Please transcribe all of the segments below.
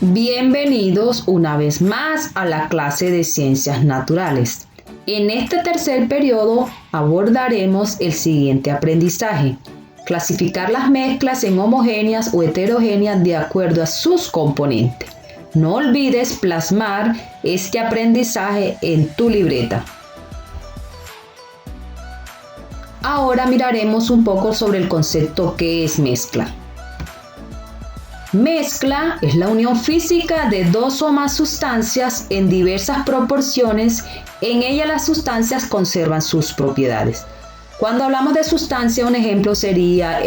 Bienvenidos una vez más a la clase de Ciencias Naturales. En este tercer periodo abordaremos el siguiente aprendizaje: clasificar las mezclas en homogéneas o heterogéneas de acuerdo a sus componentes. No olvides plasmar este aprendizaje en tu libreta. Ahora miraremos un poco sobre el concepto que es mezcla. Mezcla es la unión física de dos o más sustancias en diversas proporciones. En ella las sustancias conservan sus propiedades. Cuando hablamos de sustancia, un ejemplo sería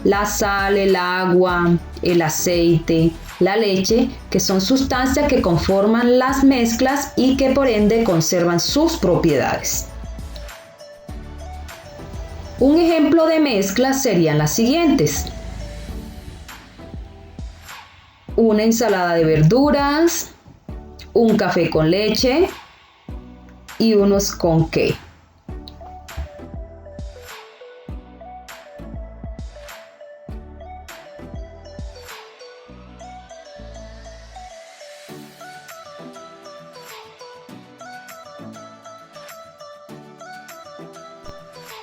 la sal, el agua, el aceite, la leche, que son sustancias que conforman las mezclas y que por ende conservan sus propiedades. Un ejemplo de mezclas serían las siguientes: una ensalada de verduras, un café con leche y unos con qué.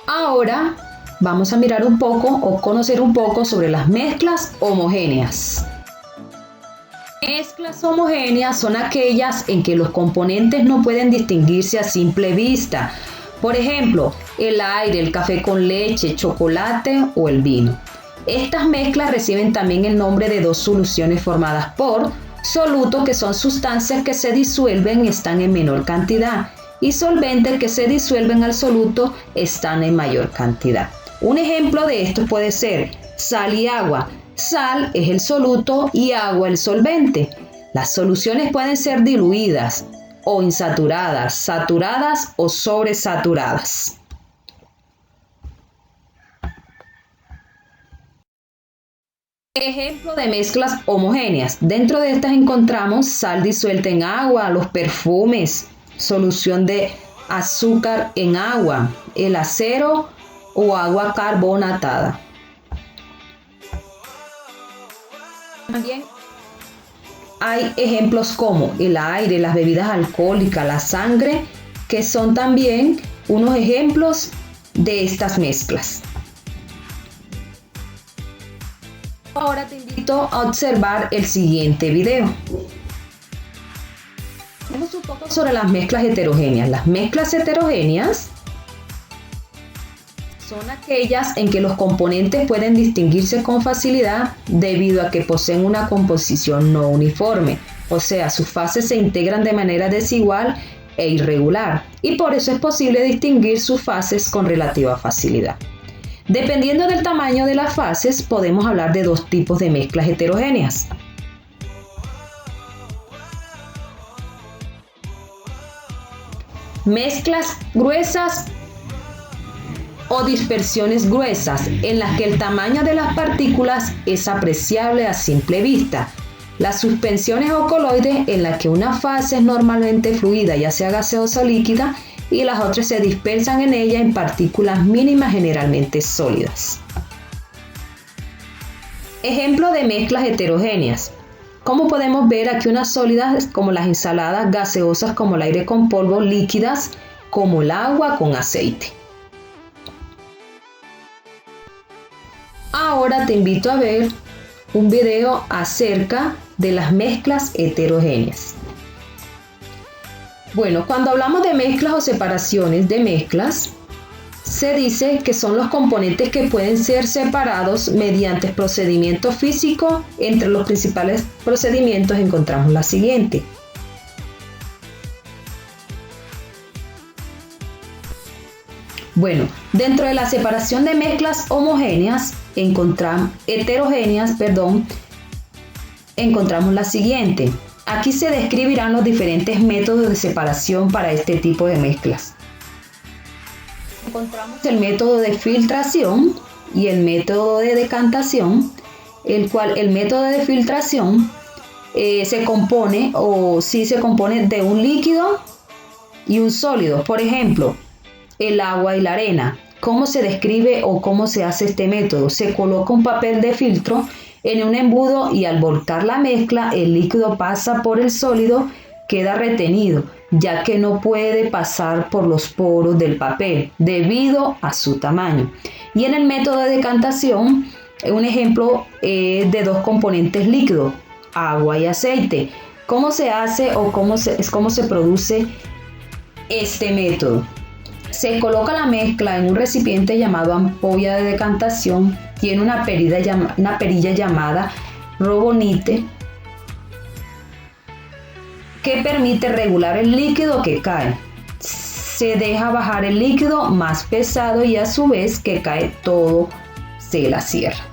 Ahora vamos a mirar un poco o conocer un poco sobre las mezclas homogéneas. Mezclas homogéneas son aquellas en que los componentes no pueden distinguirse a simple vista. Por ejemplo, el aire, el café con leche, chocolate o el vino. Estas mezclas reciben también el nombre de dos soluciones formadas por soluto, que son sustancias que se disuelven y están en menor cantidad, y solventes que se disuelven al soluto están en mayor cantidad. Un ejemplo de esto puede ser sal y agua. Sal es el soluto y agua el solvente. Las soluciones pueden ser diluidas o insaturadas, saturadas o sobresaturadas. Ejemplo de mezclas homogéneas. Dentro de estas encontramos sal disuelta en agua, los perfumes, solución de azúcar en agua, el acero o agua carbonatada. También hay ejemplos como el aire, las bebidas alcohólicas, la sangre, que son también unos ejemplos de estas mezclas. Ahora te invito a observar el siguiente video. Vemos un poco sobre las mezclas heterogéneas. Las mezclas heterogéneas son aquellas en que los componentes pueden distinguirse con facilidad debido a que poseen una composición no uniforme, o sea, sus fases se integran de manera desigual e irregular, y por eso es posible distinguir sus fases con relativa facilidad. Dependiendo del tamaño de las fases, podemos hablar de dos tipos de mezclas heterogéneas. Mezclas gruesas o dispersiones gruesas, en las que el tamaño de las partículas es apreciable a simple vista. Las suspensiones o coloides, en las que una fase es normalmente fluida, ya sea gaseosa o líquida, y las otras se dispersan en ella en partículas mínimas, generalmente sólidas. Ejemplo de mezclas heterogéneas. Como podemos ver aquí, unas sólidas como las ensaladas, gaseosas como el aire con polvo, líquidas como el agua con aceite. Ahora te invito a ver un video acerca de las mezclas heterogéneas. Bueno, cuando hablamos de mezclas o separaciones de mezclas, se dice que son los componentes que pueden ser separados mediante procedimientos físicos. Entre los principales procedimientos encontramos la siguiente. Bueno, dentro de la separación de mezclas heterogéneas, encontramos la siguiente. Aquí se describirán los diferentes métodos de separación para este tipo de mezclas. Encontramos el método de filtración y el método de decantación, el método de filtración se compone de un líquido y un sólido. Por ejemplo, el agua y la arena. ¿Cómo se describe o cómo se hace este método? Se coloca un papel de filtro en un embudo y al volcar la mezcla, el líquido pasa por el sólido, queda retenido, ya que no puede pasar por los poros del papel debido a su tamaño. Y en el método de decantación, un ejemplo de dos componentes líquidos, agua y aceite. ¿Cómo se hace o cómo se produce este método? Se coloca la mezcla en un recipiente llamado ampolla de decantación. Tiene una perilla llamada robonite que permite regular el líquido que cae. Se deja bajar el líquido más pesado y a su vez que cae todo se la cierra.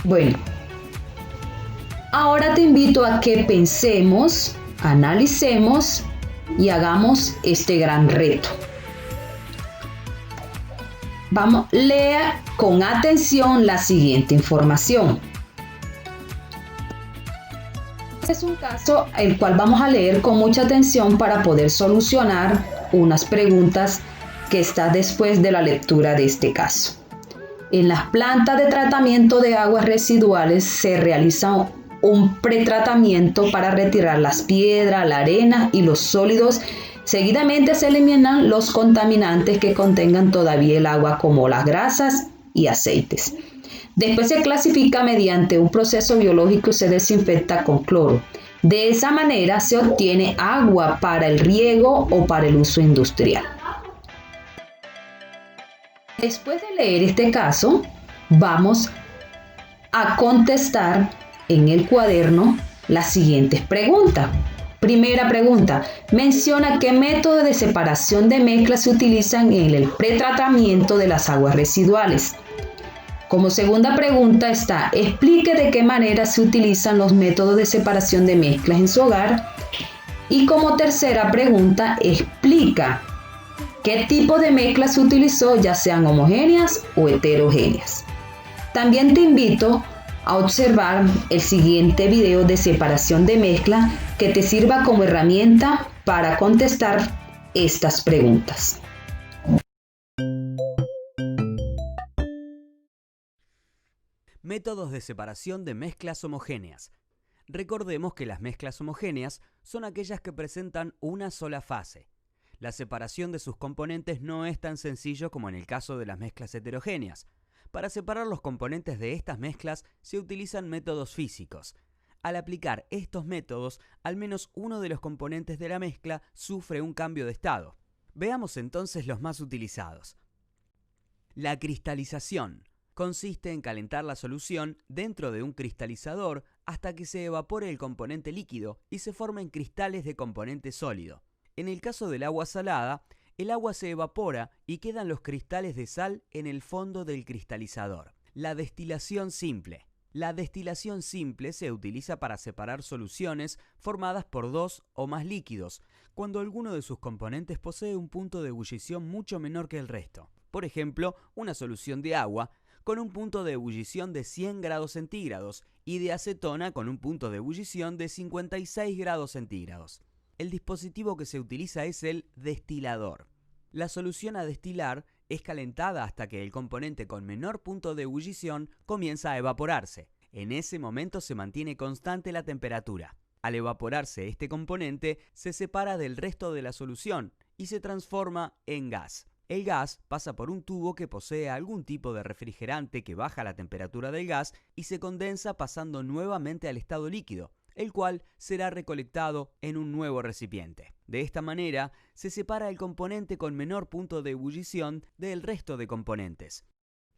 Bueno, ahora te invito a que pensemos, analicemos y hagamos este gran reto. Vamos, lea con atención la siguiente información. Este es un caso el cual vamos a leer con mucha atención para poder solucionar unas preguntas que está después de la lectura de este caso. En las plantas de tratamiento de aguas residuales se realiza un pretratamiento para retirar las piedras, la arena y los sólidos. Seguidamente se eliminan los contaminantes que contengan todavía el agua, como las grasas y aceites. Después se clasifica mediante un proceso biológico y se desinfecta con cloro. De esa manera se obtiene agua para el riego o para el uso industrial. Después de leer este caso, vamos a contestar en el cuaderno las siguientes preguntas. Primera pregunta, menciona qué método de separación de mezclas se utilizan en el pretratamiento de las aguas residuales. Como segunda pregunta está, explique de qué manera se utilizan los métodos de separación de mezclas en su hogar. Y como tercera pregunta, explica qué tipo de mezcla se utilizó, ya sean homogéneas o heterogéneas. También te invito a observar el siguiente video de separación de mezcla que te sirva como herramienta para contestar estas preguntas. Métodos de separación de mezclas homogéneas. Recordemos que las mezclas homogéneas son aquellas que presentan una sola fase. La separación de sus componentes no es tan sencillo como en el caso de las mezclas heterogéneas. Para separar los componentes de estas mezclas se utilizan métodos físicos. Al aplicar estos métodos, al menos uno de los componentes de la mezcla sufre un cambio de estado. Veamos entonces los más utilizados. La cristalización consiste en calentar la solución dentro de un cristalizador hasta que se evapore el componente líquido y se formen cristales de componente sólido. En el caso del agua salada, el agua se evapora y quedan los cristales de sal en el fondo del cristalizador. La destilación simple. La destilación simple se utiliza para separar soluciones formadas por dos o más líquidos, cuando alguno de sus componentes posee un punto de ebullición mucho menor que el resto. Por ejemplo, una solución de agua con un punto de ebullición de 100 grados centígrados y de acetona con un punto de ebullición de 56 grados centígrados. El dispositivo que se utiliza es el destilador. La solución a destilar es calentada hasta que el componente con menor punto de ebullición comienza a evaporarse. En ese momento se mantiene constante la temperatura. Al evaporarse este componente, se separa del resto de la solución y se transforma en gas. El gas pasa por un tubo que posee algún tipo de refrigerante que baja la temperatura del gas y se condensa pasando nuevamente al estado líquido, el cual será recolectado en un nuevo recipiente. De esta manera, se separa el componente con menor punto de ebullición del resto de componentes.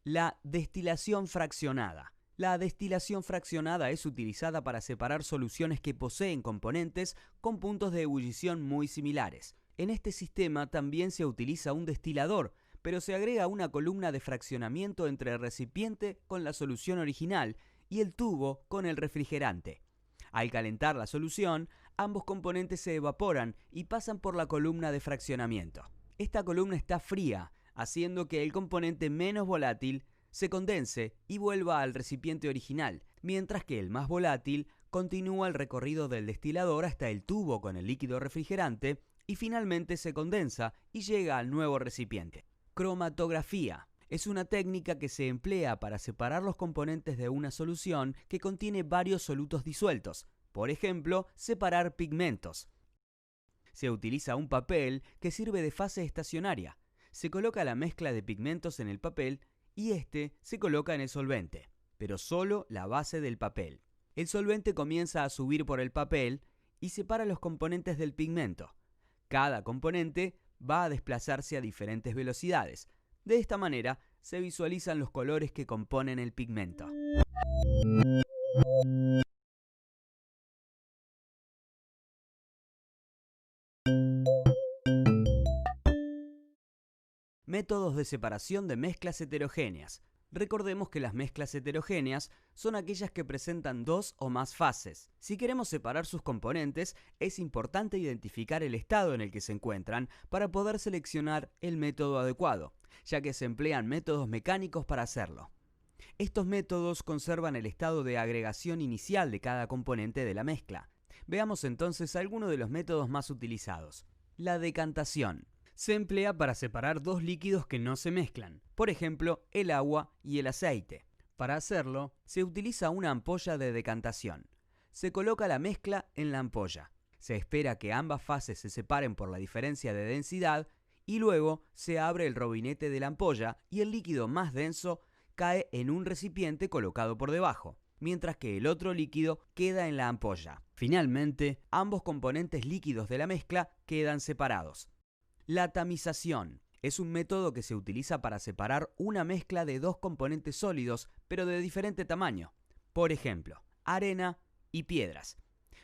La destilación fraccionada. La destilación fraccionada es utilizada para separar soluciones que poseen componentes con puntos de ebullición muy similares. En este sistema también se utiliza un destilador, pero se agrega una columna de fraccionamiento entre el recipiente con la solución original y el tubo con el refrigerante. Al calentar la solución, ambos componentes se evaporan y pasan por la columna de fraccionamiento. Esta columna está fría, haciendo que el componente menos volátil se condense y vuelva al recipiente original, mientras que el más volátil continúa el recorrido del destilador hasta el tubo con el líquido refrigerante y finalmente se condensa y llega al nuevo recipiente. Cromatografía. Es una técnica que se emplea para separar los componentes de una solución que contiene varios solutos disueltos. Por ejemplo, separar pigmentos. Se utiliza un papel que sirve de fase estacionaria. Se coloca la mezcla de pigmentos en el papel y este se coloca en el solvente, pero solo la base del papel. El solvente comienza a subir por el papel y separa los componentes del pigmento. Cada componente va a desplazarse a diferentes velocidades. De esta manera se visualizan los colores que componen el pigmento. Métodos de separación de mezclas heterogéneas. Recordemos que las mezclas heterogéneas son aquellas que presentan dos o más fases. Si queremos separar sus componentes, es importante identificar el estado en el que se encuentran para poder seleccionar el método adecuado, ya que se emplean métodos mecánicos para hacerlo. Estos métodos conservan el estado de agregación inicial de cada componente de la mezcla. Veamos entonces algunos de los métodos más utilizados. La decantación. Se emplea para separar dos líquidos que no se mezclan, por ejemplo, el agua y el aceite. Para hacerlo, se utiliza una ampolla de decantación. Se coloca la mezcla en la ampolla. Se espera que ambas fases se separen por la diferencia de densidad y luego se abre el robinete de la ampolla y el líquido más denso cae en un recipiente colocado por debajo, mientras que el otro líquido queda en la ampolla. Finalmente, ambos componentes líquidos de la mezcla quedan separados. La tamización es un método que se utiliza para separar una mezcla de dos componentes sólidos, pero de diferente tamaño. Por ejemplo, arena y piedras.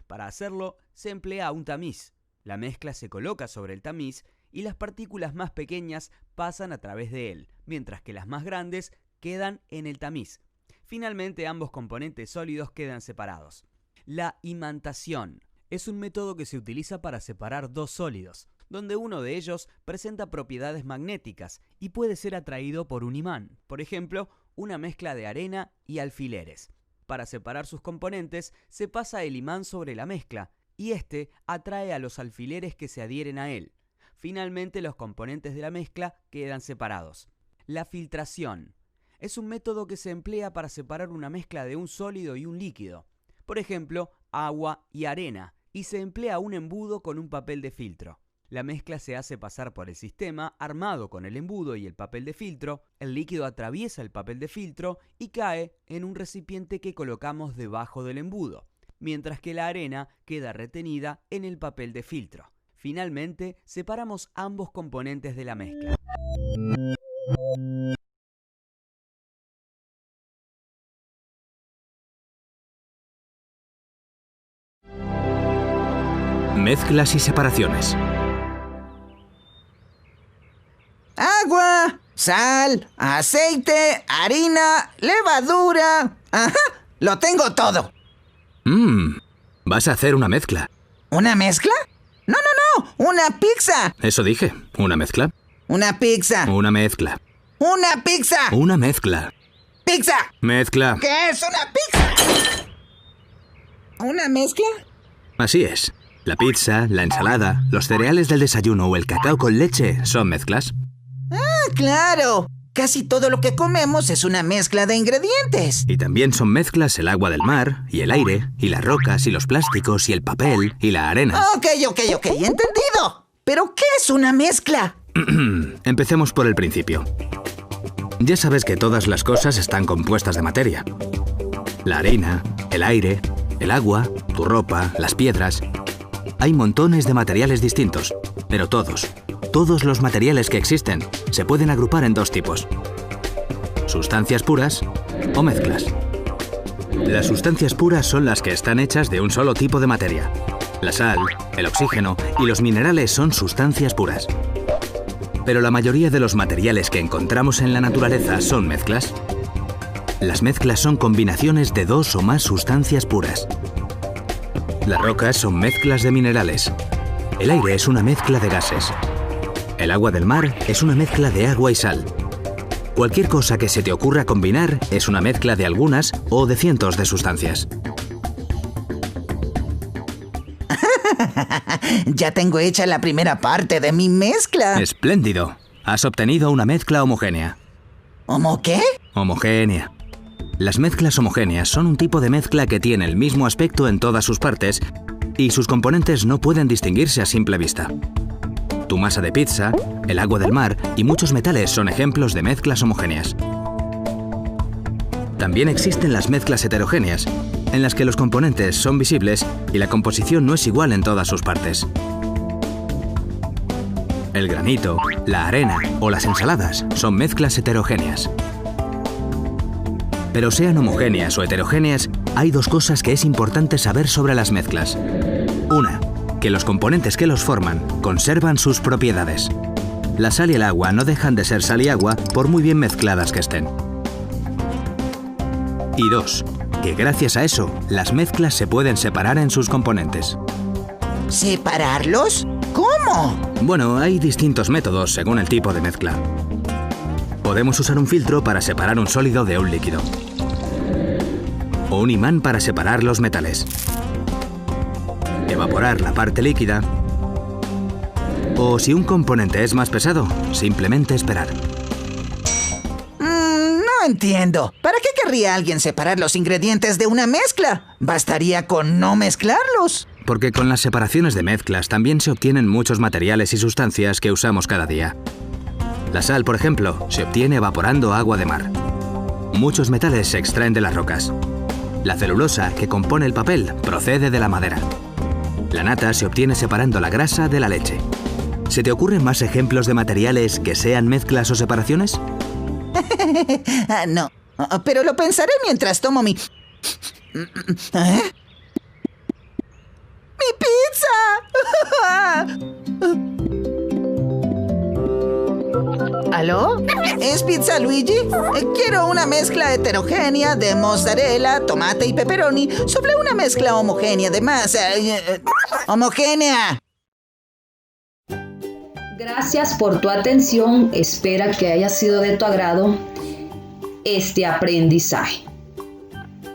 Para hacerlo, se emplea un tamiz. La mezcla se coloca sobre el tamiz y las partículas más pequeñas pasan a través de él, mientras que las más grandes quedan en el tamiz. Finalmente, ambos componentes sólidos quedan separados. La imantación es un método que se utiliza para separar dos sólidos, donde uno de ellos presenta propiedades magnéticas y puede ser atraído por un imán, por ejemplo, una mezcla de arena y alfileres. Para separar sus componentes, se pasa el imán sobre la mezcla y este atrae a los alfileres que se adhieren a él. Finalmente, los componentes de la mezcla quedan separados. La filtración es un método que se emplea para separar una mezcla de un sólido y un líquido, por ejemplo, agua y arena, y se emplea un embudo con un papel de filtro. La mezcla se hace pasar por el sistema armado con el embudo y el papel de filtro, el líquido atraviesa el papel de filtro y cae en un recipiente que colocamos debajo del embudo, mientras que la arena queda retenida en el papel de filtro. Finalmente, separamos ambos componentes de la mezcla. Mezclas y separaciones. Agua, sal, aceite, harina, levadura. ¡Ajá! ¡Lo tengo todo! Vas a hacer una mezcla. ¿Una mezcla? ¡No, no, no! ¡Una pizza! Eso dije. ¿Una mezcla? ¡Una pizza! Una mezcla. ¡Una pizza! Una mezcla. ¡Pizza! Mezcla. ¿Qué es una pizza? ¿Una mezcla? Así es. La pizza, la ensalada, los cereales del desayuno o el cacao con leche son mezclas. ¡Ah, claro! Casi todo lo que comemos es una mezcla de ingredientes. Y también son mezclas el agua del mar, y el aire, y las rocas, y los plásticos, y el papel, y la arena. Ok, entendido. ¿Pero qué es una mezcla? Empecemos por el principio. Ya sabes que todas las cosas están compuestas de materia. La arena, el aire, el agua, tu ropa, las piedras. Hay montones de materiales distintos, pero todos los materiales que existen se pueden agrupar en dos tipos: sustancias puras o mezclas. Las sustancias puras son las que están hechas de un solo tipo de materia. La sal, el oxígeno y los minerales son sustancias puras. Pero la mayoría de los materiales que encontramos en la naturaleza son mezclas. Las mezclas son combinaciones de dos o más sustancias puras. Las rocas son mezclas de minerales. El aire es una mezcla de gases. El agua del mar es una mezcla de agua y sal. Cualquier cosa que se te ocurra combinar es una mezcla de algunas o de cientos de sustancias. Ya tengo hecha la primera parte de mi mezcla. ¡Espléndido! Has obtenido una mezcla homogénea. ¿Cómo qué? Homogénea. Las mezclas homogéneas son un tipo de mezcla que tiene el mismo aspecto en todas sus partes y sus componentes no pueden distinguirse a simple vista. Tu masa de pizza, el agua del mar y muchos metales son ejemplos de mezclas homogéneas. También existen las mezclas heterogéneas, en las que los componentes son visibles y la composición no es igual en todas sus partes. El granito, la arena o las ensaladas son mezclas heterogéneas. Pero sean homogéneas o heterogéneas, hay dos cosas que es importante saber sobre las mezclas. Una, que los componentes que los forman conservan sus propiedades. La sal y el agua no dejan de ser sal y agua por muy bien mezcladas que estén. Y dos, que gracias a eso, las mezclas se pueden separar en sus componentes. ¿Separarlos? ¿Cómo? Bueno, hay distintos métodos según el tipo de mezcla. Podemos usar un filtro para separar un sólido de un líquido. O un imán para separar los metales. Evaporar la parte líquida. O si un componente es más pesado, simplemente esperar. No entiendo. ¿Para qué querría alguien separar los ingredientes de una mezcla? Bastaría con no mezclarlos. Porque con las separaciones de mezclas también se obtienen muchos materiales y sustancias que usamos cada día. La sal, por ejemplo, se obtiene evaporando agua de mar. Muchos metales se extraen de las rocas. La celulosa, que compone el papel, procede de la madera. La nata se obtiene separando la grasa de la leche. ¿Se te ocurren más ejemplos de materiales que sean mezclas o separaciones? No, pero lo pensaré mientras tomo mi... ¿Eh? ¡Mi pizza! ¿Aló? ¿Es Pizza Luigi? Quiero una mezcla heterogénea de mozzarella, tomate y pepperoni sobre una mezcla homogénea de masa... ¡Homogénea! Gracias por tu atención. Espero que haya sido de tu agrado este aprendizaje.